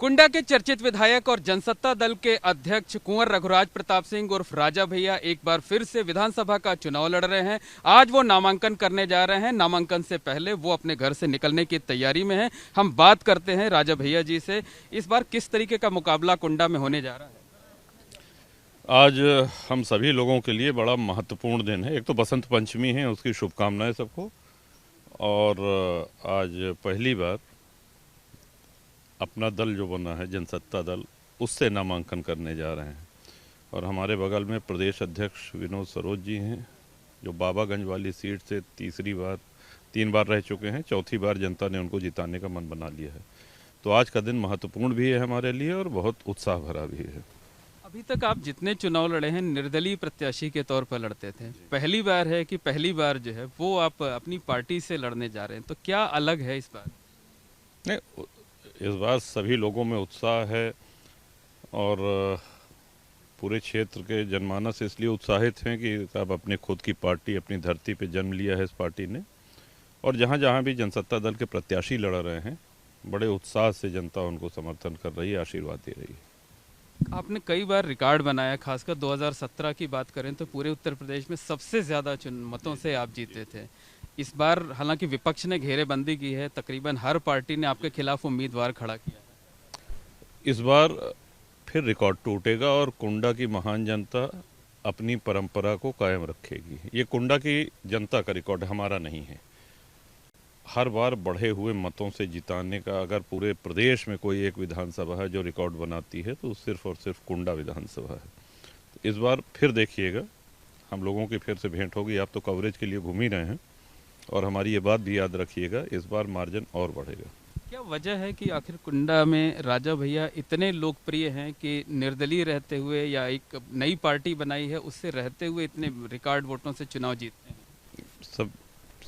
कुंडा के चर्चित विधायक और जनसत्ता दल के अध्यक्ष कुंवर रघुराज प्रताप सिंह उर्फ राजा भैया एक बार फिर से विधानसभा का चुनाव लड़ रहे हैं। आज वो नामांकन करने जा रहे हैं। नामांकन से पहले वो अपने घर से निकलने की तैयारी में हैं। हम बात करते हैं राजा भैया जी से। इस बार किस तरीके का मुकाबला कुंडा में होने जा रहा है? आज हम सभी लोगों के लिए बड़ा महत्वपूर्ण दिन है। एक तो बसंत पंचमी है, उसकी शुभकामनाएं सबको। और आज पहली बार अपना दल जो बना है जनसत्ता दल, उससे नामांकन करने जा रहे हैं। और हमारे बगल में प्रदेश अध्यक्ष विनोद सरोज जी हैं, जो बाबागंज वाली सीट से 3 बार रह चुके हैं। चौथी बार जनता ने उनको जिताने का मन बना लिया है। तो आज का दिन महत्वपूर्ण भी है हमारे लिए और बहुत उत्साह भरा भी है। अभी तक आप जितने चुनाव लड़े हैं निर्दलीय प्रत्याशी के तौर पर लड़ते थे। पहली बार है कि पहली बार जो है वो आप अपनी पार्टी से लड़ने जा रहे हैं, तो क्या अलग है इस बार? नहीं, इस बार सभी लोगों में उत्साह है और पूरे क्षेत्र के जनमानस इसलिए उत्साहित हैं कि अब अपने खुद की पार्टी, अपनी धरती पे जन्म लिया है इस पार्टी ने। और जहाँ जहाँ भी जनसत्ता दल के प्रत्याशी लड़ रहे हैं, बड़े उत्साह से जनता उनको समर्थन कर रही है, आशीर्वाद दे रही है। आपने कई बार रिकॉर्ड बनाया, खासकर 2017 की बात करें तो पूरे उत्तर प्रदेश में सबसे ज़्यादा मतों से आप जीते थे। इस बार हालांकि विपक्ष ने घेरेबंदी की है, तकरीबन हर पार्टी ने आपके खिलाफ उम्मीदवार खड़ा किया है। इस बार फिर रिकॉर्ड टूटेगा और कुंडा की महान जनता अपनी परंपरा को कायम रखेगी। ये कुंडा की जनता का रिकॉर्ड, हमारा नहीं है। हर बार बढ़े हुए मतों से जिताने का अगर पूरे प्रदेश में कोई एक विधानसभा है जो रिकॉर्ड बनाती है तो सिर्फ और सिर्फ कुंडा विधानसभा है। तो इस बार फिर देखिएगा, हम लोगों की फिर से भेंट होगी। आप तो कवरेज के लिए घूम ही रहे हैं और हमारी ये बात भी याद रखिएगा, इस बार मार्जिन और बढ़ेगा। क्या वजह है कि आखिर कुंडा में राजा भैया इतने लोकप्रिय हैं कि निर्दलीय रहते हुए या एक नई पार्टी बनाई है उससे रहते हुए इतने रिकॉर्ड वोटों से चुनाव जीतते हैं? सब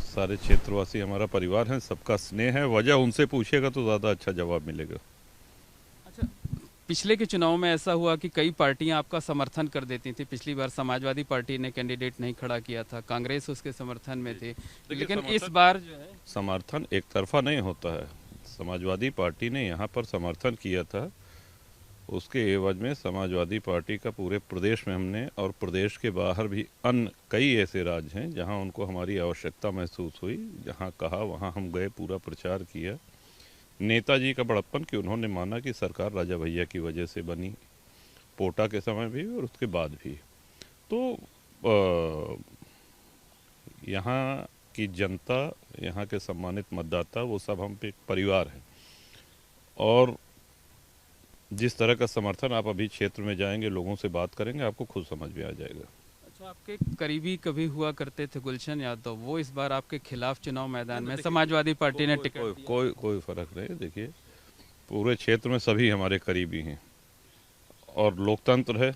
सारे क्षेत्रवासी हमारा परिवार हैं, सबका स्नेह है। वजह उनसे पूछेगा तो ज़्यादा अच्छा जवाब मिलेगा। अच्छा, पिछले के चुनाव में ऐसा हुआ कि कई पार्टियां आपका समर्थन कर देती थी। पिछली बार समाजवादी पार्टी ने कैंडिडेट नहीं खड़ा किया था, कांग्रेस उसके समर्थन में थी, लेकिन इस बार जो है समर्थन एक तरफा नहीं होता है। समाजवादी पार्टी ने यहाँ पर समर्थन किया था, उसके एवज में समाजवादी पार्टी का पूरे प्रदेश में हमने, और प्रदेश के बाहर भी अन्य कई ऐसे राज्य हैं जहां उनको हमारी आवश्यकता महसूस हुई, जहां कहा वहां हम गए, पूरा प्रचार किया। नेताजी का बड़प्पन कि उन्होंने माना कि सरकार राजा भैया की वजह से बनी, पोटा के समय भी और उसके बाद भी। तो यहाँ की जनता, यहाँ के सम्मानित मतदाता, वो सब हम पे परिवार हैं। और जिस तरह का समर्थन आप अभी क्षेत्र में जाएंगे, लोगों से बात करेंगे, आपको खुद समझ में आ जाएगा। अच्छा, आपके करीबी कभी हुआ करते थे गुलशन यादव, वो इस बार आपके खिलाफ चुनाव मैदान में, समाजवादी पार्टी ने टिकट दिया। कोई फर्क नहीं। देखिए, पूरे क्षेत्र में सभी हमारे करीबी हैं और लोकतंत्र है,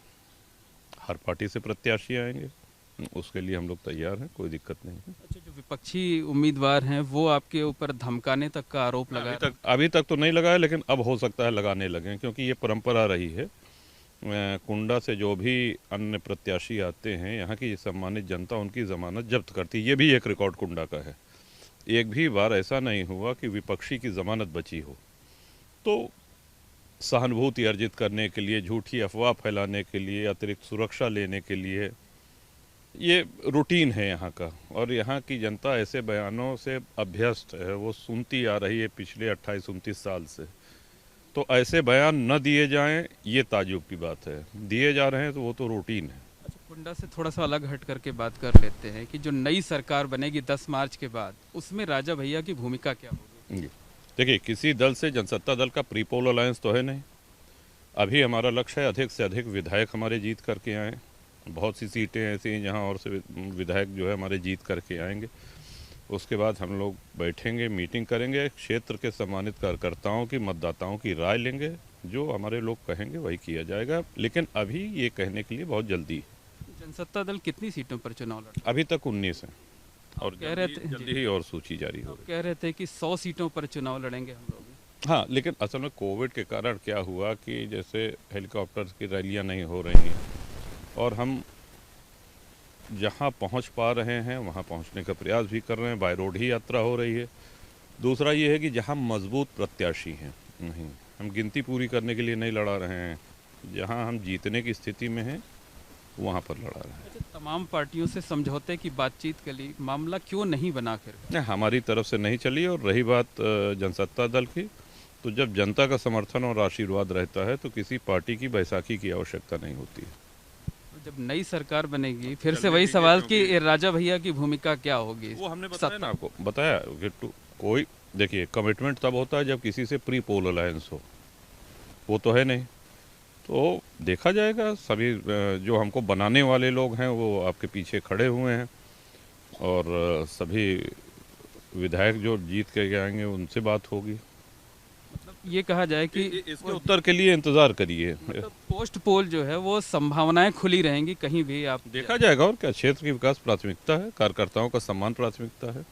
हर पार्टी से प्रत्याशी आएंगे, उसके लिए हम लोग तैयार हैं, कोई दिक्कत नहीं है। अच्छा, जो विपक्षी उम्मीदवार हैं वो आपके ऊपर धमकाने तक का आरोप लगा? अभी तक तो नहीं लगाया, लेकिन अब हो सकता है लगाने लगे, क्योंकि ये परंपरा रही है। कुंडा से जो भी अन्य प्रत्याशी आते हैं, यहाँ की सम्मानित जनता उनकी जमानत जब्त करती है। ये भी एक रिकॉर्ड कुंडा का है। एक भी बार ऐसा नहीं हुआ कि विपक्षी की जमानत बची हो। तो सहानुभूति अर्जित करने के लिए, झूठी अफवाह फैलाने के लिए, अतिरिक्त सुरक्षा लेने के लिए, ये रूटीन है यहाँ का। और यहाँ की जनता ऐसे बयानों से अभ्यस्त है, वो सुनती आ रही है पिछले 28-29 साल से। तो ऐसे बयान न दिए जाएं, ये ताज्जुब की बात है। दिए जा रहे हैं तो वो तो रूटीन है। अच्छा, कुंडा से थोड़ा सा अलग हट करके बात कर लेते हैं कि जो नई सरकार बनेगी 10 मार्च के बाद, उसमें राजा भैया की भूमिका क्या होगी? देखिए, किसी दल से जनसत्ता दल का प्रीपोल अलायंस तो है नहीं। अभी हमारा लक्ष्य है अधिक से अधिक विधायक हमारे जीत करके आएँ। बहुत सी सीटें ऐसी हैं जहाँ और से विधायक जो है हमारे जीत करके आएंगे। उसके बाद हम लोग बैठेंगे, मीटिंग करेंगे, क्षेत्र के सम्मानित कार्यकर्ताओं की, मतदाताओं की राय लेंगे। जो हमारे लोग कहेंगे वही किया जाएगा, लेकिन अभी ये कहने के लिए बहुत जल्दी है। जनसत्ता दल कितनी सीटों पर चुनाव लड़? अभी तक 19 हैं और कह रहे थे जल्दी ही और सूची जारी हो रही। कह रहे थे कि 100 सीटों पर चुनाव लड़ेंगे हम लोग। हाँ, लेकिन असल में कोविड के कारण क्या हुआ कि जैसे हेलीकॉप्टर की रैलियाँ नहीं हो रही हैं और हम जहाँ पहुँच पा रहे हैं वहाँ पहुँचने का प्रयास भी कर रहे हैं। बाय रोड ही यात्रा हो रही है। दूसरा ये है कि जहाँ मजबूत प्रत्याशी हैं, नहीं हम गिनती पूरी करने के लिए नहीं लड़ा रहे हैं, जहां हम जीतने की स्थिति में हैं वहां पर लड़ा रहे हैं। तमाम पार्टियों से समझौते की बातचीत के लिए मामला क्यों नहीं बना फिर? नहीं, हमारी तरफ से नहीं चली। और रही बात जनसत्ता दल की, तो जब जनता का समर्थन और आशीर्वाद रहता है तो किसी पार्टी की बैसाखी की आवश्यकता नहीं होती है। जब नई सरकार बनेगी फिर से वही सवाल कि राजा भैया की भूमिका क्या होगी? वो हमने बताया ना, आपको बताया कि कोई देखिए कमिटमेंट तब होता है जब किसी से प्री पोल अलायंस हो, वो तो है नहीं। तो देखा जाएगा, सभी जो हमको बनाने वाले लोग हैं वो आपके पीछे खड़े हुए हैं, और सभी विधायक जो जीत के आएंगे उनसे बात होगी। ये कहा जाए कि इसके उत्तर के लिए इंतजार करिए। पोस्ट पोल जो है वो संभावनाएं खुली रहेंगी, कहीं भी आप देखा जाएगा। और क्या, क्षेत्र की विकास प्राथमिकता है, कार्यकर्ताओं का सम्मान प्राथमिकता है।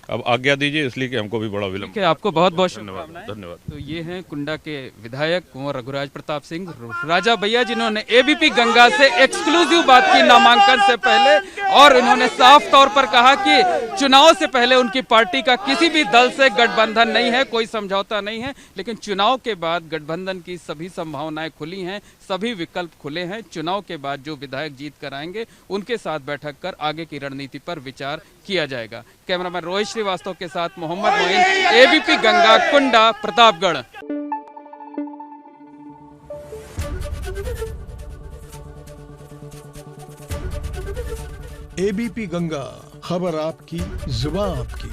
अब आज्ञा दीजिए, इसलिए कि हमको भी बड़ा विलंब। आपको बहुत बहुत धन्यवाद। धन्यवाद। तो ये हैं कुंडा के विधायक कुंवर रघुराज प्रताप सिंह राजा भैया, जिन्होंने एबीपी गंगा से एक्सक्लूसिव बात की नामांकन से पहले, और इन्होंने साफ तौर पर कहा कि चुनाव से पहले उनकी पार्टी का किसी भी दल से गठबंधन नहीं है, कोई समझौता नहीं है, लेकिन चुनाव के बाद गठबंधन की सभी संभावनाएं खुली हैं, सभी विकल्प खुले हैं। चुनाव के बाद जो विधायक जीत कर आएंगे उनके साथ बैठक कर आगे की रणनीति पर विचार किया जाएगा। कैमरामैन रोहित श्रीवास्तव के साथ मोहम्मद मोइन, एबीपी गंगा, कुंडा, प्रतापगढ़। एबीपी गंगा, खबर आपकी, जुबान आपकी।